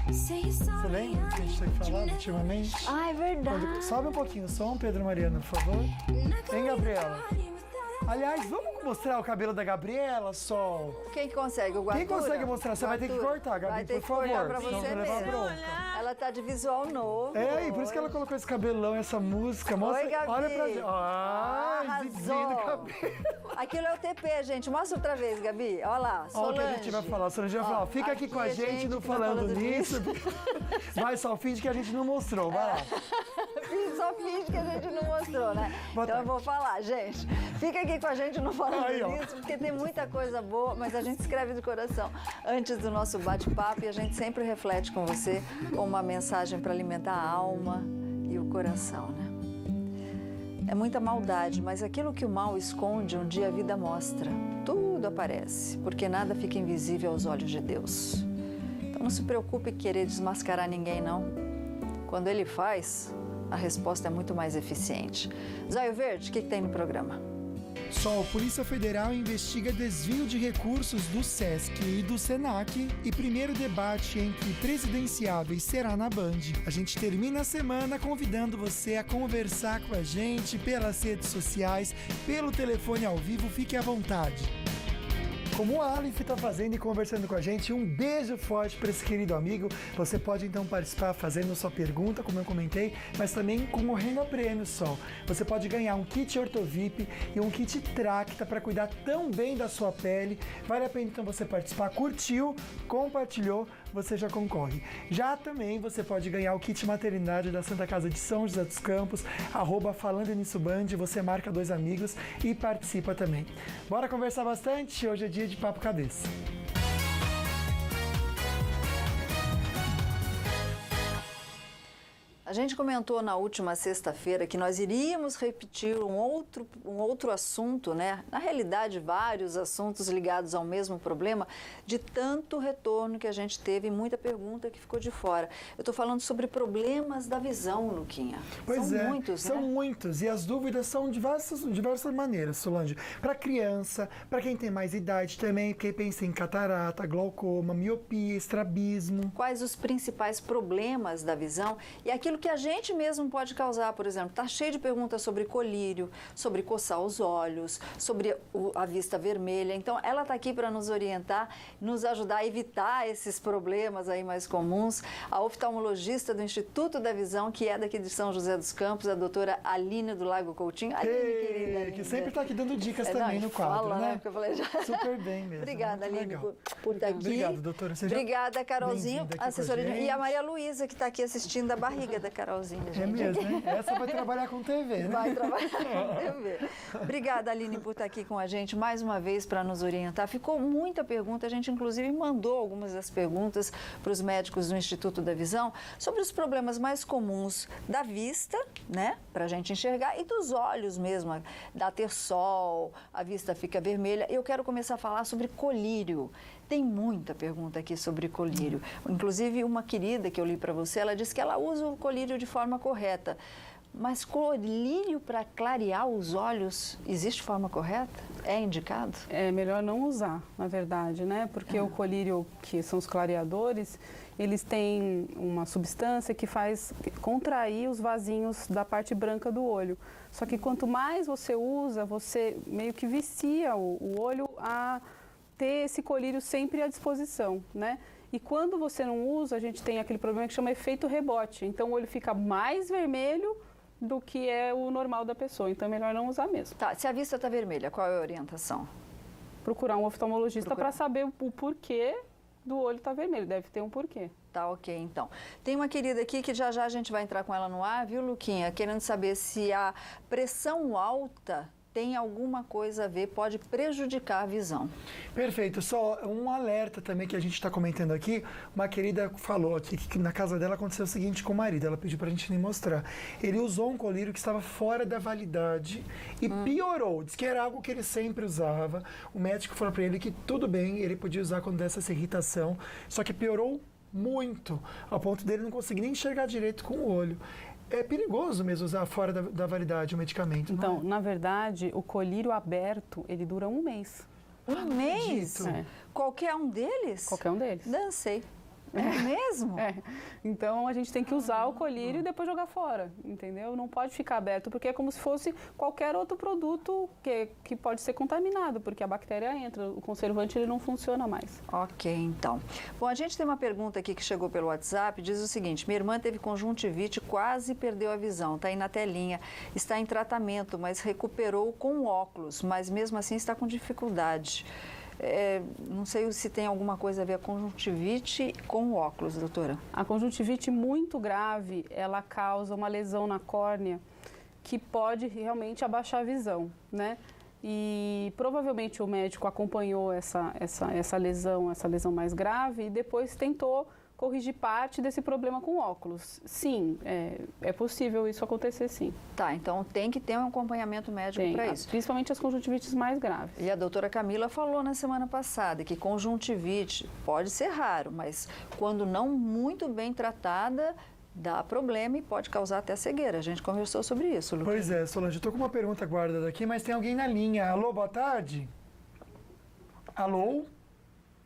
Você lembra que a gente tem falado ultimamente? Ah, é verdade. Sobe um pouquinho o som, Pedro Mariano, por favor. Hein, Gabriela? Aliás, vamos mostrar o cabelo da Gabriela, Sol? Quem que consegue? O Quem consegue mostrar? Você vai ter que cortar, Gabi, vai ter por que favor. cortar pra senão você vai levar mesmo. bronca. Ela tá de visual novo. É, e por isso que ela colocou esse cabelão, essa música. Mostra, Oi, Gabi. olha pra gente. Ai, Arrasou. exibindo o cabelo. Aquilo é o TP, gente. Mostra outra vez, Gabi. Olha lá, Olha o que a Solange. gente vai falar. Solange vai falar, fica aqui com a gente no Falando Nisso. Vai, só finge que a gente não mostrou, vai lá. Só finge que a gente não mostrou, né? Boa Então tarde. eu vou falar, gente. Fica aqui com a gente no Falando Aí, ó. Nisso, porque tem muita coisa boa, mas a gente escreve de coração antes do nosso bate-papo e a gente sempre reflete com você com uma mensagem para alimentar a alma e o coração, né? É muita maldade, mas aquilo que o mal esconde, um dia a vida mostra. Tudo aparece, porque nada fica invisível aos olhos de Deus. Então não se preocupe em querer desmascarar ninguém, não. Quando Ele faz, a resposta é muito mais eficiente. Zóio Verde, o que tem no programa? Sol, Polícia Federal investiga desvio de recursos do SESC e do SENAC e primeiro debate entre presidenciáveis será na Band. A gente termina a semana convidando você a conversar com a gente pelas redes sociais, pelo telefone ao vivo, fique à vontade. Como o Aleph está fazendo e conversando com a gente, um beijo forte para esse querido amigo. Você pode então participar fazendo sua pergunta, como eu comentei, mas também concorrendo a prêmios, Sol. Você pode ganhar um kit Ortovip e um kit Tracta para cuidar tão bem da sua pele. Vale a pena então você participar. Curtiu, compartilhou, você já concorre. Já também você pode ganhar o kit maternidade da Santa Casa de São José dos Campos, @Falando Nisso Band, você marca 2 amigos e participa também. Bora conversar bastante? Hoje é dia de Papo Cabeça. A gente comentou na última sexta-feira que nós iríamos repetir um outro assunto, né? Na realidade, vários assuntos ligados ao mesmo problema, de tanto retorno que a gente teve e muita pergunta que ficou de fora. Eu estou falando sobre problemas da visão, Luquinha. Pois são é, muitos, são né? muitos. E as dúvidas são de diversas maneiras, Solange. Para criança, para quem tem mais idade também, porque pensa em catarata, glaucoma, miopia, estrabismo. Quais os principais problemas da visão e aquilo que a gente mesmo pode causar, por exemplo, está cheio de perguntas sobre colírio, sobre coçar os olhos, sobre a vista vermelha. Então, ela está aqui para nos orientar, nos ajudar a evitar esses problemas aí mais comuns. A oftalmologista do Instituto da Visão, que é daqui de São José dos Campos, a doutora Aline do Lago Coutinho. Aline, querida, Que linda. sempre está aqui dando dicas também no quadro, fala, né? Porque eu falei já. Super bem mesmo. Obrigada, muito Aline, legal. por estar aqui. Obrigado, doutora. Seja Obrigada, Carolzinho, bem-vinda aqui assessoria. com a gente. E a Maria Luísa, que está aqui assistindo da barriga da Carolzinha, gente. É mesmo, né? Essa vai trabalhar com TV, né? Vai trabalhar com TV. Obrigada, Aline, por estar aqui com a gente mais uma vez para nos orientar. Ficou muita pergunta, a gente inclusive mandou algumas das perguntas para os médicos do Instituto da Visão sobre os problemas mais comuns da vista, né, para a gente enxergar, e dos olhos mesmo, dá ter sol, a vista fica vermelha. Eu quero começar a falar sobre colírio. Tem muita pergunta aqui sobre colírio. Inclusive, uma querida que eu li para você, ela disse que ela usa o colírio de forma correta. Mas colírio para clarear os olhos, existe forma correta? É indicado? É melhor não usar, na verdade, né? Porque o colírio, que são os clareadores, eles têm uma substância que faz contrair os vasinhos da parte branca do olho. Só que quanto mais você usa, você meio que vicia o olho a ter esse colírio sempre à disposição, né? E quando você não usa, a gente tem aquele problema que chama efeito rebote. Então o olho fica mais vermelho do que é o normal da pessoa. Então é melhor não usar mesmo. Tá, se a vista está vermelha, qual é a orientação? Procurar um oftalmologista para saber o porquê do olho estar vermelho. Deve ter um porquê. Tá, ok, então. Tem uma querida aqui que já já a gente vai entrar com ela no ar, viu, Luquinha? Querendo saber se a pressão alta tem alguma coisa a ver, pode prejudicar a visão. Perfeito. Só um alerta também que a gente está comentando aqui. Uma querida falou aqui que na casa dela aconteceu o seguinte com o marido. Ela pediu para a gente nem mostrar. Ele usou um colírio que estava fora da validade e piorou. Diz que era algo que ele sempre usava. O médico falou para ele que tudo bem, ele podia usar quando desse essa irritação. Só que piorou muito, ao ponto dele não conseguir nem enxergar direito com o olho. É perigoso mesmo usar fora da validade o medicamento. Então, na verdade, o colírio aberto, ele dura um mês. Um mês? acredito. É. Qualquer um deles? Qualquer um deles. Dancei. É mesmo? É. Então a gente tem que usar o colírio e depois jogar fora, entendeu? Não pode ficar aberto, porque é como se fosse qualquer outro produto que pode ser contaminado, porque a bactéria entra, o conservante ele não funciona mais. Ok, então. Bom, a gente tem uma pergunta aqui que chegou pelo WhatsApp, diz o seguinte: minha irmã teve conjuntivite, quase perdeu a visão, está aí na telinha, está em tratamento, mas recuperou com óculos, mas mesmo assim está com dificuldade. Não sei se tem alguma coisa a ver a conjuntivite com o óculos, doutora. A conjuntivite muito grave, ela causa uma lesão na córnea que pode realmente abaixar a visão, né? E provavelmente o médico acompanhou essa lesão mais grave e depois tentou corrigir parte desse problema com óculos. Sim, é possível isso acontecer, sim. Tá, então tem que ter um acompanhamento médico para isso. Principalmente as conjuntivites mais graves. E a doutora Camila falou na semana passada que conjuntivite pode ser raro, mas quando não muito bem tratada, dá problema e pode causar até cegueira. A gente conversou sobre isso, Lucas. Pois é, Solange, eu estou com uma pergunta guardada aqui, mas tem alguém na linha. Alô, boa tarde? Alô?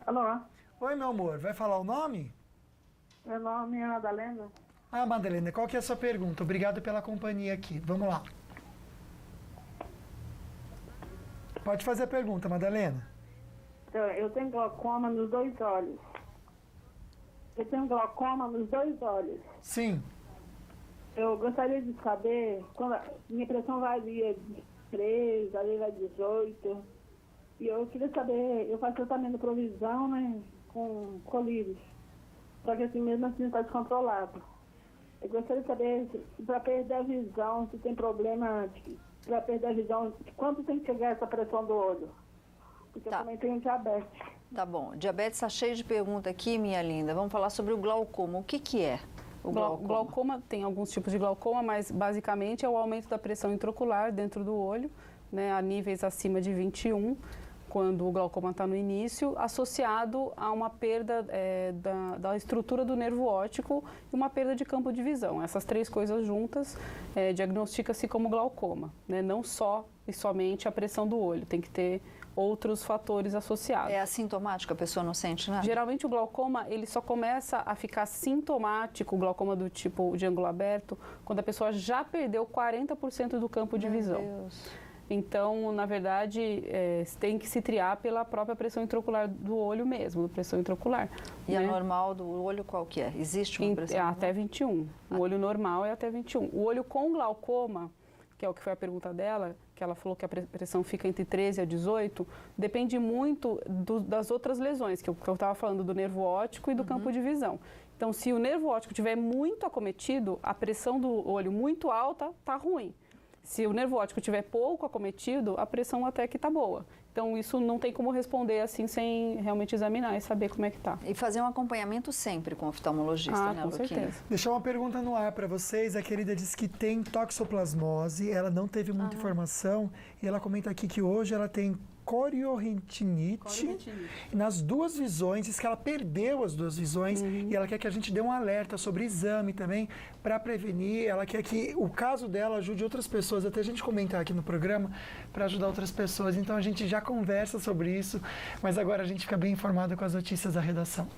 Alô? Oi, meu amor, vai falar o nome? Meu nome é Madalena. Ah, Madalena, qual que é a sua pergunta? Obrigado pela companhia aqui. Vamos lá. Pode fazer a pergunta, Madalena. Eu tenho glaucoma nos 2 olhos. Sim. Eu gostaria de saber, minha pressão varia de 13, às vezes vai 18. E eu queria saber, eu faço tratamento de provisão, né, com colírios. Só que assim, mesmo assim está descontrolado. Eu gostaria de saber se para perder a visão, se tem problema para perder a visão, quanto tem que chegar essa pressão do olho? Porque eu também tenho diabetes. Tá bom. Diabetes está cheio de perguntas aqui, minha linda. Vamos falar sobre o glaucoma. O que é o glaucoma? Glaucoma tem alguns tipos de glaucoma, mas basicamente é o aumento da pressão intraocular dentro do olho, né, a níveis acima de 21, quando o glaucoma está no início, associado a uma perda da estrutura do nervo óptico e uma perda de campo de visão. Essas 3 coisas juntas diagnostica-se como glaucoma, né? Não só e somente a pressão do olho, tem que ter outros fatores associados. É assintomático, a pessoa não sente nada? Geralmente o glaucoma, ele só começa a ficar sintomático, o glaucoma do tipo de ângulo aberto, quando a pessoa já perdeu 40% do campo de visão. Meu Deus. Então, na verdade, tem que se triar pela própria pressão intraocular do olho mesmo, pressão intraocular. E a normal do olho qual que é? Existe uma pressão? Até 21. O olho normal é até 21. O olho com glaucoma, que é o que foi a pergunta dela, que ela falou que a pressão fica entre 13 a 18, depende muito das outras lesões, que eu estava falando do nervo óptico e do campo de visão. Então, se o nervo óptico estiver muito acometido, a pressão do olho muito alta, está ruim. Se o nervo óptico estiver pouco acometido, a pressão até que está boa. Então, isso não tem como responder assim sem realmente examinar e saber como é que está. E fazer um acompanhamento sempre com o oftalmologista, né, com Luquinha? certeza. Deixar uma pergunta no ar para vocês. A querida diz que tem toxoplasmose, ela não teve muita informação e ela comenta aqui que hoje ela tem corioretinite nas 2 visões, diz que ela perdeu as 2 visões e ela quer que a gente dê um alerta sobre exame também para prevenir. Ela quer que o caso dela ajude outras pessoas, até a gente comentar aqui no programa para ajudar outras pessoas. Então a gente já conversa sobre isso, mas agora a gente fica bem informado com as notícias da redação.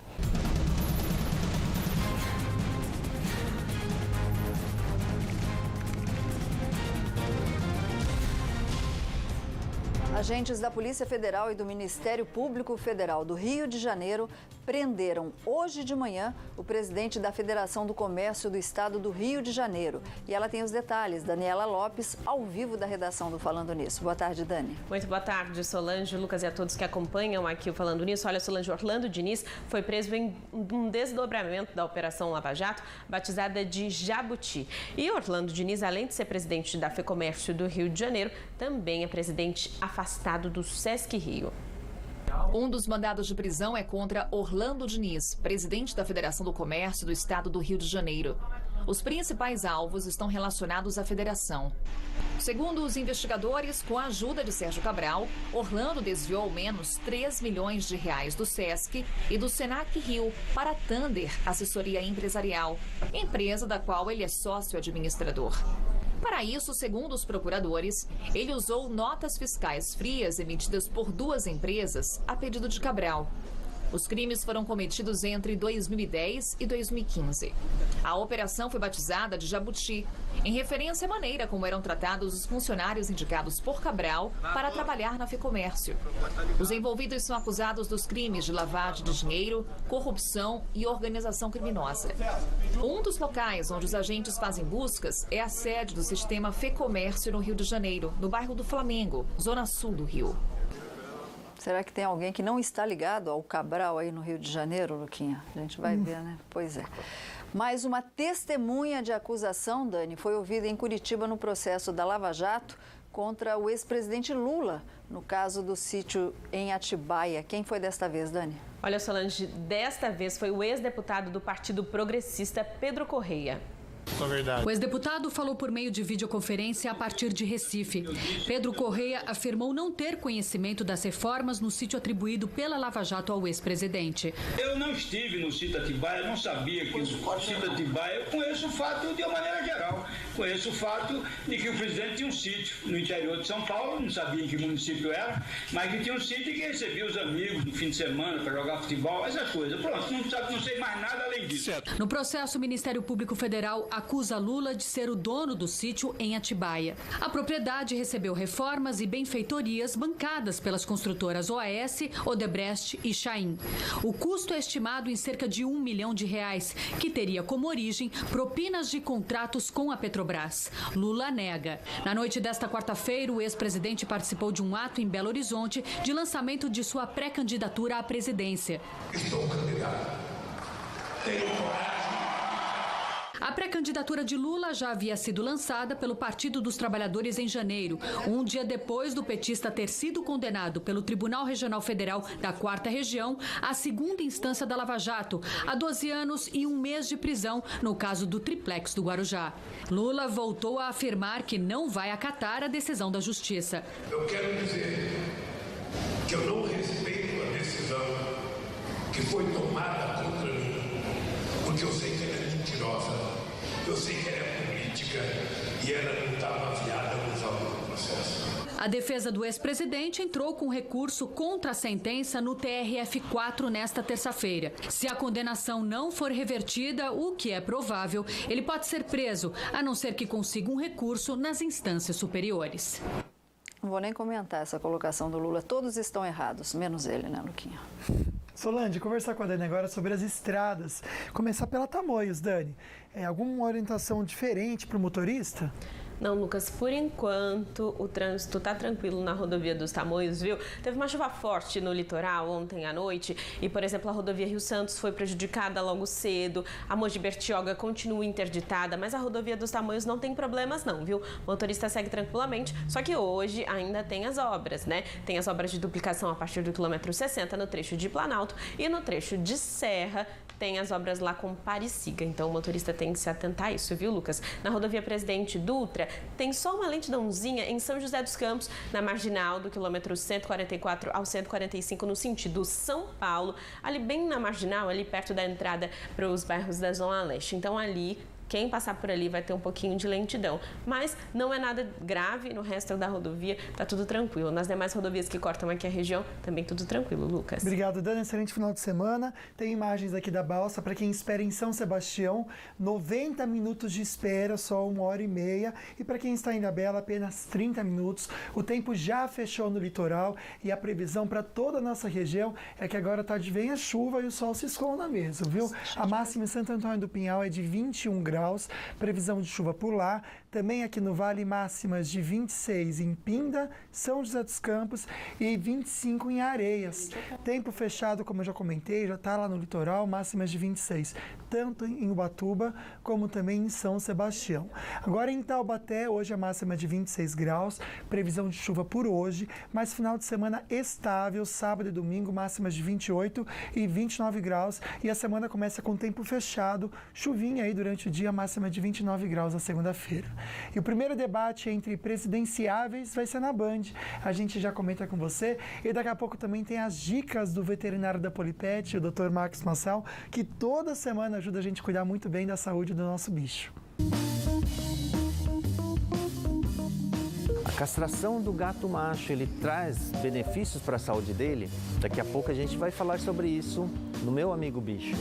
Agentes da Polícia Federal e do Ministério Público Federal do Rio de Janeiro prenderam hoje de manhã o presidente da Federação do Comércio do Estado do Rio de Janeiro. E ela tem os detalhes. Daniela Lopes, ao vivo da redação do Falando Nisso. Boa tarde, Dani. Muito boa tarde, Solange, Lucas e a todos que acompanham aqui o Falando Nisso. Olha, Solange, Orlando Diniz foi preso em um desdobramento da Operação Lava Jato, batizada de Jabuti. E Orlando Diniz, além de ser presidente da FEComércio do Rio de Janeiro, também é presidente afastado do Sesc Rio. Um dos mandados de prisão é contra Orlando Diniz, presidente da Federação do Comércio do Estado do Rio de Janeiro. Os principais alvos estão relacionados à federação. Segundo os investigadores, com a ajuda de Sérgio Cabral, Orlando desviou ao menos 3 milhões de reais do Sesc e do Senac Rio para a Thunder Assessoria Empresarial, empresa da qual ele é sócio administrador. Para isso, segundo os procuradores, ele usou notas fiscais frias emitidas por 2 empresas a pedido de Cabral. Os crimes foram cometidos entre 2010 e 2015. A operação foi batizada de Jabuti, em referência à maneira como eram tratados os funcionários indicados por Cabral para trabalhar na Fecomércio. Os envolvidos são acusados dos crimes de lavagem de dinheiro, corrupção e organização criminosa. Um dos locais onde os agentes fazem buscas é a sede do sistema Fecomércio no Rio de Janeiro, no bairro do Flamengo, zona sul do Rio. Será que tem alguém que não está ligado ao Cabral aí no Rio de Janeiro, Luquinha? A gente vai ver, né? Pois é. Mais uma testemunha de acusação, Dani, foi ouvida em Curitiba no processo da Lava Jato contra o ex-presidente Lula, no caso do sítio em Atibaia. Quem foi desta vez, Dani? Olha, Solange, desta vez foi o ex-deputado do Partido Progressista, Pedro Correia. O ex-deputado falou por meio de videoconferência a partir de Recife. Pedro Correia afirmou não ter conhecimento das reformas no sítio atribuído pela Lava Jato ao ex-presidente. Eu não estive no sítio Atibaia, não sabia que o sítio Atibaia, eu conheço o fato de uma maneira geral. Conheço o fato de que o presidente tinha um sítio no interior de São Paulo, não sabia em que município era, mas que tinha um sítio que recebia os amigos no fim de semana para jogar futebol, essas coisas. Pronto, não sei mais nada além disso. No processo, o Ministério Público Federal acusa Lula de ser o dono do sítio em Atibaia. A propriedade recebeu reformas e benfeitorias bancadas pelas construtoras OAS, Odebrecht e Chain. O custo é estimado em cerca de R$1 milhão, que teria como origem propinas de contratos com a Petrobras. Lula nega. Na noite desta quarta-feira, o ex-presidente participou de um ato em Belo Horizonte de lançamento de sua pré-candidatura à presidência. Estou candidato. Tenho coragem. A pré-candidatura de Lula já havia sido lançada pelo Partido dos Trabalhadores em janeiro, um dia depois do petista ter sido condenado pelo Tribunal Regional Federal da 4ª Região à segunda instância da Lava Jato, a 12 anos e 1 mês de prisão no caso do triplex do Guarujá. Lula voltou a afirmar que não vai acatar a decisão da Justiça. Eu quero dizer que eu não respeito a decisão que foi tomada contra mim, porque eu sei que ela é mentirosa. Eu sei que ela é política e ela não estava afiada nos autos do processo. A defesa do ex-presidente entrou com recurso contra a sentença no TRF4 nesta terça-feira. Se a condenação não for revertida, o que é provável, ele pode ser preso, a não ser que consiga um recurso nas instâncias superiores. Não vou nem comentar essa colocação do Lula. Todos estão errados, menos ele, né, Luquinha? Solange, conversar com a Dani agora sobre as estradas. Começar pela Tamoios, Dani. Alguma orientação diferente para o motorista? Não, Lucas, por enquanto o trânsito está tranquilo na rodovia dos Tamoios, viu? Teve uma chuva forte no litoral ontem à noite e, por exemplo, a rodovia Rio Santos foi prejudicada logo cedo, a Mogi Bertioga continua interditada, mas a rodovia dos Tamoios não tem problemas não, viu? O motorista segue tranquilamente, só que hoje ainda tem as obras, né? Tem as obras de duplicação a partir do quilômetro 60 no trecho de Planalto e no trecho de Serra tem as obras lá com Pariciga, então o motorista tem que se atentar a isso, viu, Lucas? Na rodovia Presidente Dutra, tem só uma lentidãozinha em São José dos Campos, na marginal do quilômetro 144 ao 145, no sentido São Paulo, ali bem na marginal, ali perto da entrada para os bairros da Zona Leste. Então ali, quem passar por ali vai ter um pouquinho de lentidão, mas não é nada grave no resto da rodovia, tá tudo tranquilo. Nas demais rodovias que cortam aqui a região, também tudo tranquilo, Lucas. Obrigado, Dani. Excelente final de semana. Tem imagens aqui da balsa para quem espera em São Sebastião, 90 minutos de espera, só 1h30. E para quem está em Ilhabela, apenas 30 minutos. O tempo já fechou no litoral e a previsão para toda a nossa região é que agora tá de vem a chuva e o sol se esconda mesmo, viu? A máxima em Santo Antônio do Pinhal é de 21 graus. Previsão de chuva por lá. Também aqui no Vale, máximas de 26 em Pinda, São José dos Campos e 25 em Areias. Tempo fechado, como eu já comentei, já está lá no litoral, máximas de 26, tanto em Ubatuba como também em São Sebastião. Agora em Taubaté, hoje a máxima é de 26 graus, previsão de chuva por hoje, mas final de semana estável, sábado e domingo, máximas de 28 e 29 graus. E a semana começa com tempo fechado, chuvinha aí durante o dia, máxima de 29 graus na segunda-feira. E o primeiro debate entre presidenciáveis vai ser na Band. A gente já comenta com você e daqui a pouco também tem as dicas do veterinário da Polipet, o Dr. Marcos Massal, que toda semana ajuda a gente a cuidar muito bem da saúde do nosso bicho. Castração do gato macho, ele traz benefícios para a saúde dele? Daqui a pouco a gente vai falar sobre isso no Meu Amigo Bicho.